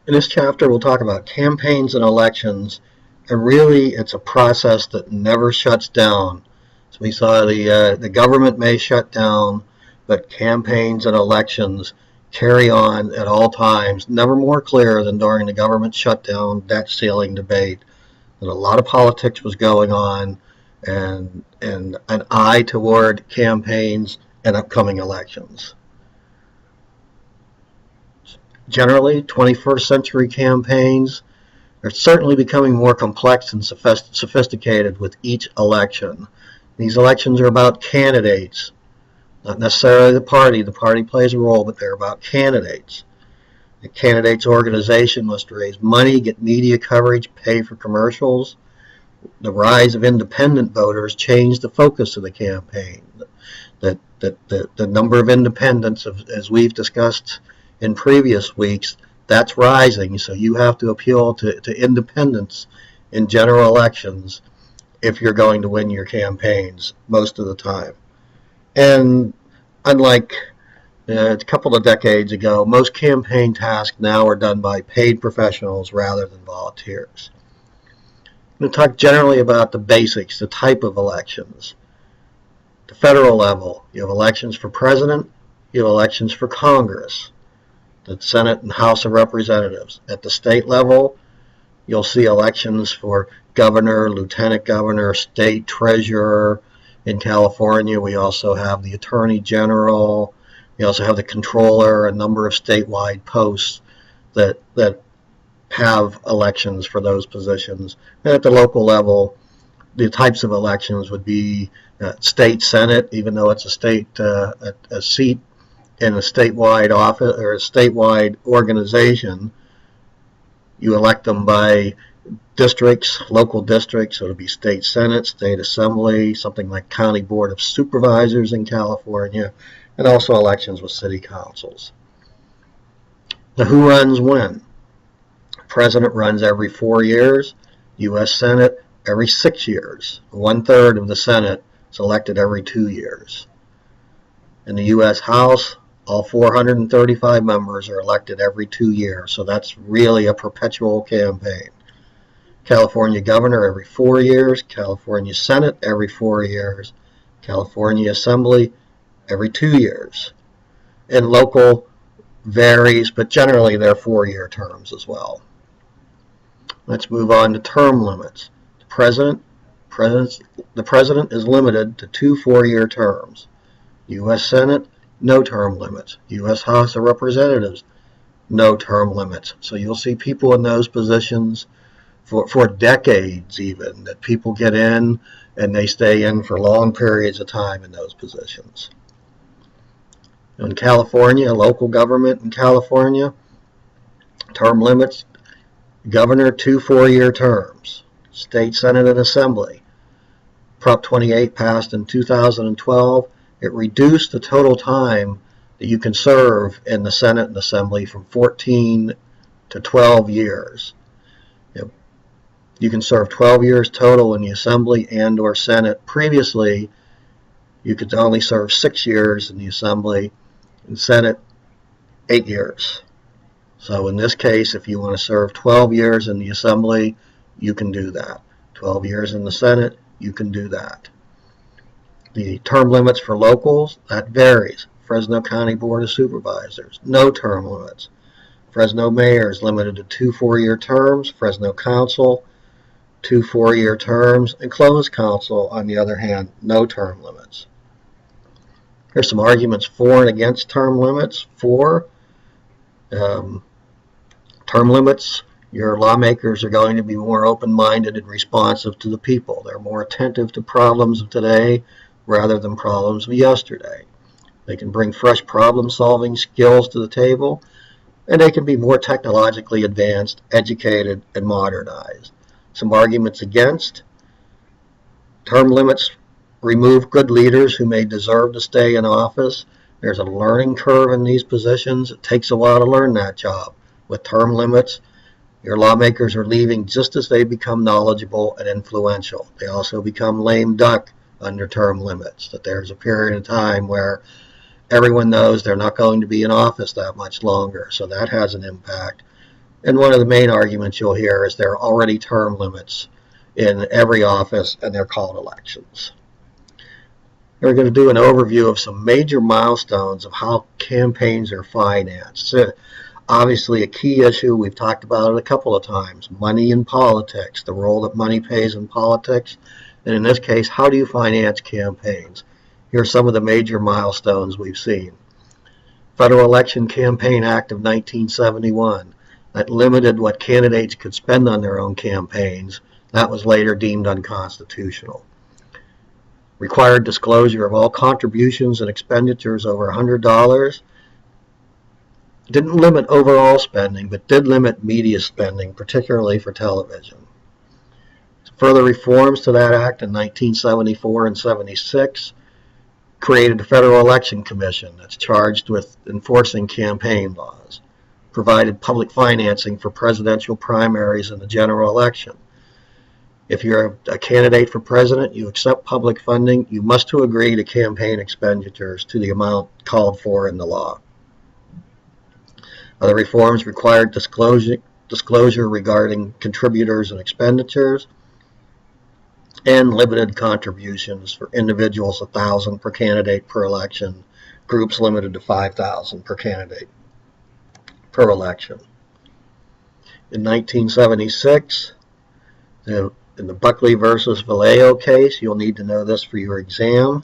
In this chapter, we'll talk about campaigns and elections, and really it's a process that never shuts down. So we saw the government may shut down, but campaigns and elections carry on at all times, never more clear than during the government shutdown, debt ceiling debate, that a lot of politics was going on, and an eye toward campaigns and upcoming elections. Generally, 21st century campaigns are certainly becoming more complex and sophisticated with each election. These elections are about candidates, not necessarily the party. The party plays a role, but they're about candidates. The candidate's organization must raise money, get media coverage, pay for commercials. The rise of independent voters changed the focus of the campaign. The number of independents, as we've discussed in previous weeks, that's rising. So you have to appeal to independents in general elections if you're going to win your campaigns most of the time. And unlike a couple of decades ago, most campaign tasks now are done by paid professionals rather than volunteers. I'm going to talk generally about the basics, the type of elections. At the federal level, you have elections for president, you have elections for Congress, the Senate and House of Representatives. At the state level, you'll see elections for governor, lieutenant governor, state treasurer. In California, we also have the attorney general. We also have the controller, a number of statewide posts that have elections for those positions. And at the local level, the types of elections would be state senate, even though it's a state a seat in a statewide office or a statewide organization. You elect them by districts, local districts, so it'll be state senate, state assembly, something like county board of supervisors in California, and also elections with city councils. Now, who runs when? The president runs every 4 years, U.S. Senate every 6 years. 1/3 of the Senate is elected every 2 years. In the U.S. House, all 435 members are elected every 2 years, so that's really a perpetual campaign. California governor every 4 years, California Senate every 4 years, California Assembly every 2 years. And local varies, but generally they're 4-year terms as well. Let's move on to term limits. The president is limited to 2 4-year terms. U.S. Senate, no term limits. U.S. House of Representatives, no term limits. So you'll see people in those positions for decades even, that people get in and they stay in for long periods of time in those positions. In California, local government in California, term limits, governor 2 4-year terms, state senate and assembly. Prop 28 passed in 2012. It reduced the total time that you can serve in the Senate and Assembly from 14 to 12 years. You can serve 12 years total in the Assembly and or Senate. Previously, you could only serve 6 years in the Assembly and Senate 8 years. So in this case, if you want to serve 12 years in the Assembly, you can do that. 12 years in the Senate, you can do that. The term limits for locals, that varies. Fresno County Board of Supervisors, no term limits. Fresno Mayor is limited to 2 4-year terms. Fresno Council, 2 4-year terms. And Clovis Council, on the other hand, no term limits. Here's some arguments for and against term limits. For term limits, your lawmakers are going to be more open-minded and responsive to the people. They're more attentive to problems of today rather than problems of yesterday. They can bring fresh problem-solving skills to the table, and they can be more technologically advanced, educated, and modernized. Some arguments against: term limits remove good leaders who may deserve to stay in office. There's a learning curve in these positions. It takes a while to learn that job. With term limits, your lawmakers are leaving just as they become knowledgeable and influential. They also become lame duck under term limits, that there's a period of time where everyone knows they're not going to be in office that much longer, so that has an impact. And one of the main arguments you'll hear is there are already term limits in every office, and they're called elections. We're going to do an overview of some major milestones of how campaigns are financed. So obviously, a key issue, we've talked about it a couple of times, money in politics, the role that money plays in politics, and in this case, how do you finance campaigns? Here are some of the major milestones we've seen. Federal Election Campaign Act of 1971, that limited what candidates could spend on their own campaigns. That was later deemed unconstitutional. Required disclosure of all contributions and expenditures over $100. Didn't limit overall spending, but did limit media spending, particularly for television. Further reforms to that act in 1974 and 76 created the Federal Election Commission that's charged with enforcing campaign laws, provided public financing for presidential primaries and the general election. If you're a candidate for president, you accept public funding, you must agree to campaign expenditures to the amount called for in the law. Other reforms required disclosure regarding contributors and expenditures, and limited contributions for individuals, $1,000 per candidate per election, groups limited to $5,000 per candidate per election. In 1976, in the Buckley versus Vallejo case, you'll need to know this for your exam,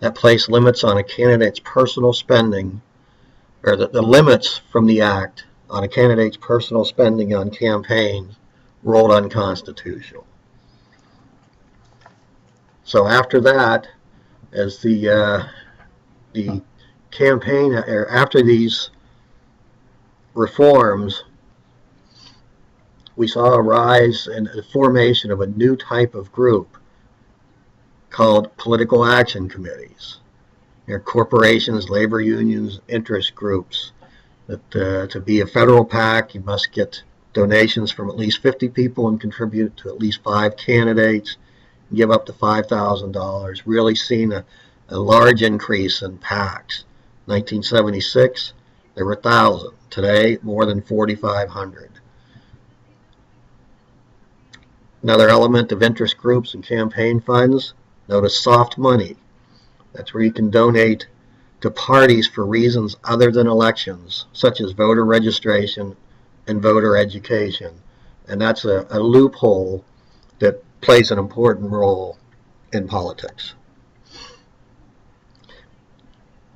that placed limits on a candidate's personal spending, or the limits from the act on a candidate's personal spending on campaigns ruled unconstitutional. So after that, as the campaign, or after these reforms, we saw a rise in the formation of a new type of group called political action committees. They're corporations, labor unions, interest groups. That to be a federal PAC, you must get donations from at least 50 people and contribute to at least 5 candidates. Give up to $5,000, really seen a large increase in PACs. 1976, there were 1,000. Today, more than 4,500. Another element of interest groups and campaign funds, notice soft money. That's where you can donate to parties for reasons other than elections, such as voter registration and voter education. And that's a loophole that plays an important role in politics.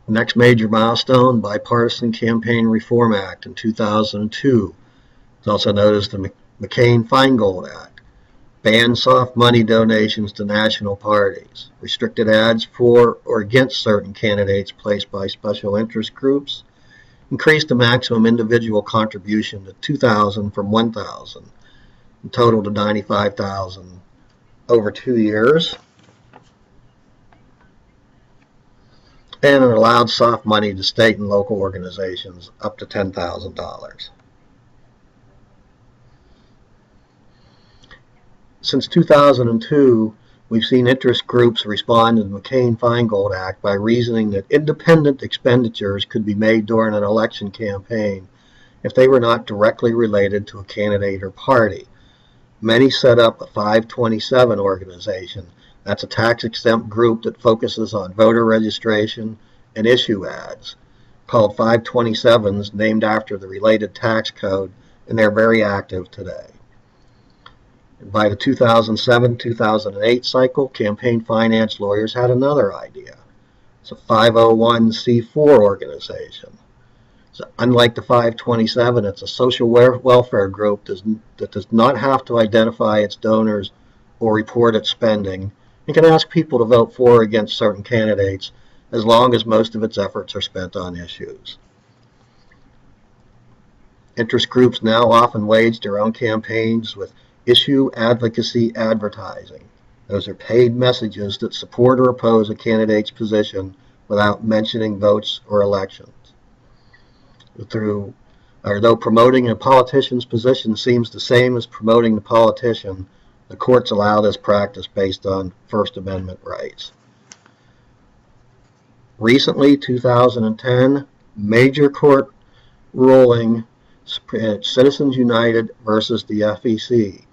Next major milestone, Bipartisan Campaign Reform Act in 2002. It's also known as the McCain-Feingold Act. Banned soft money donations to national parties. Restricted ads for or against certain candidates placed by special interest groups. Increased the maximum individual contribution to $2,000 from $1,000. In total to $95,000 over 2 years, and it allowed soft money to state and local organizations up to $10,000. Since 2002, we've seen interest groups respond to the McCain-Feingold Act by reasoning that independent expenditures could be made during an election campaign if they were not directly related to a candidate or party. Many set up a 527 organization. That's a tax-exempt group that focuses on voter registration and issue ads, called 527s, named after the related tax code, and they're very active today. And by the 2007-2008 cycle, campaign finance lawyers had another idea. It's a 501c4 organization. So unlike the 527, it's a social welfare group that does not have to identify its donors or report its spending. It can ask people to vote for or against certain candidates as long as most of its efforts are spent on issues. Interest groups now often wage their own campaigns with issue advocacy advertising. Those are paid messages that support or oppose a candidate's position without mentioning votes or elections. Though promoting a politician's position seems the same as promoting the politician, the courts allow this practice based on First Amendment rights. Recently, 2010, major court ruling Citizens United versus the FEC.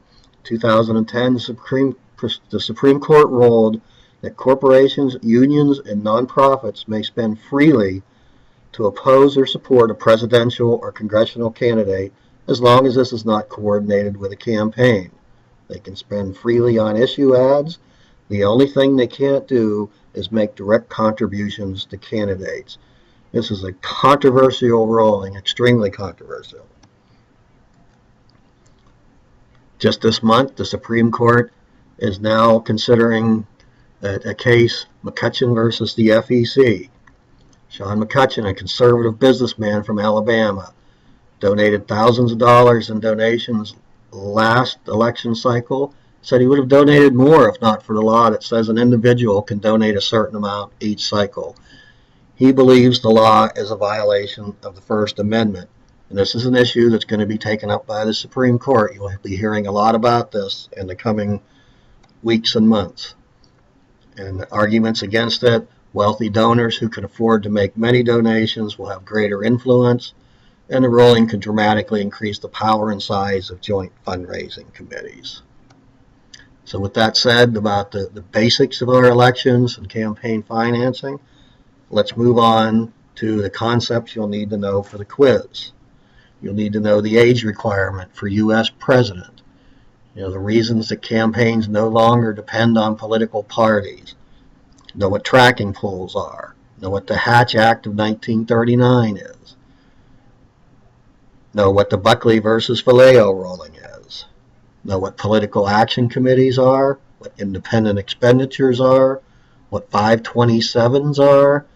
2010, the Supreme Court ruled that corporations, unions, and nonprofits may spend freely to oppose or support a presidential or congressional candidate as long as this is not coordinated with a campaign. They can spend freely on issue ads. The only thing they can't do is make direct contributions to candidates. This is a controversial ruling, extremely controversial. Just this month, the Supreme Court is now considering a case, McCutcheon versus the FEC. Sean McCutcheon, a conservative businessman from Alabama, donated thousands of dollars in donations last election cycle. Said he would have donated more if not for the law that says an individual can donate a certain amount each cycle. He believes the law is a violation of the First Amendment. And this is an issue that's going to be taken up by the Supreme Court. You'll be hearing a lot about this in the coming weeks and months. And the arguments against it: wealthy donors who can afford to make many donations will have greater influence, and the ruling could dramatically increase the power and size of joint fundraising committees. So with that said about the basics of our elections and campaign financing, let's move on to the concepts you'll need to know for the quiz. You'll need to know the age requirement for U.S. president. The reasons that campaigns no longer depend on political parties. Know what tracking polls are. Know what the Hatch Act of 1939 is. Know what the Buckley versus Valeo ruling is. Know what political action committees are, what independent expenditures are, what 527s are,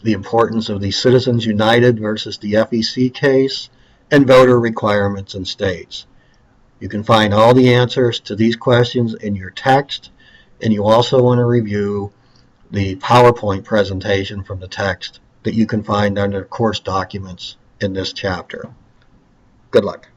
the importance of the Citizens United versus the FEC case, and voter requirements in states. You can find all the answers to these questions in your text, and you also want to review the PowerPoint presentation from the text that you can find under course documents in this chapter. Good luck.